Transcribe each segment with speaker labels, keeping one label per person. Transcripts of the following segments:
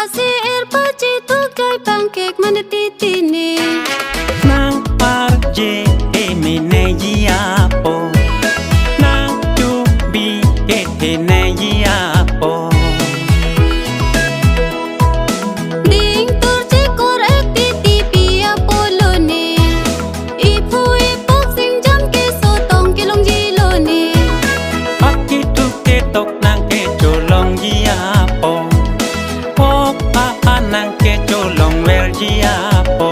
Speaker 1: pasir paci tukai pancake mana titini
Speaker 2: nang parje emenegiapo nang tubi etenegiapo
Speaker 1: ding turci korek titi pia polone ipu ipok sing jam ke sotong kilong jilo ni
Speaker 2: pakitu ke tok nang ke cholong giapo ok pa nang ke cholong wer giapo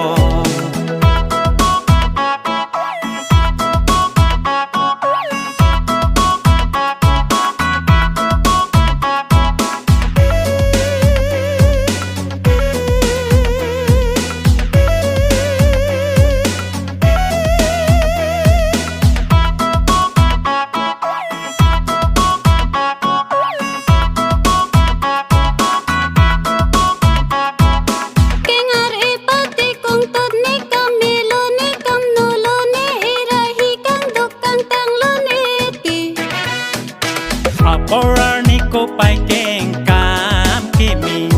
Speaker 2: Orani ko pai keng kam kimi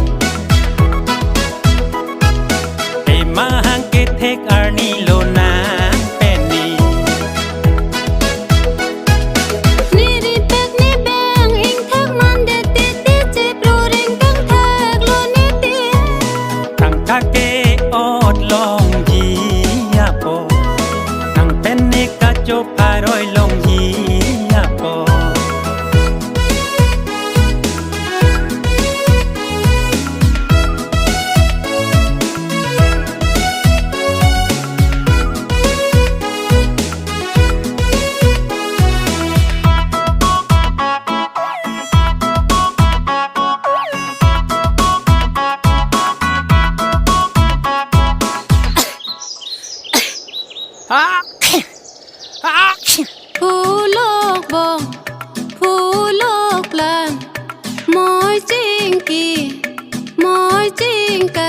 Speaker 2: e mahang ke thek arni lo na penny
Speaker 1: ni ri tek ni bang ing thak man de ti ti che pro ring kang thak lo ni ti
Speaker 2: tang ka ke ot long ji ya po tang penny ka cho paroi long ji ya po
Speaker 1: Phulok bong phulok plan moi ching ki moi ching ka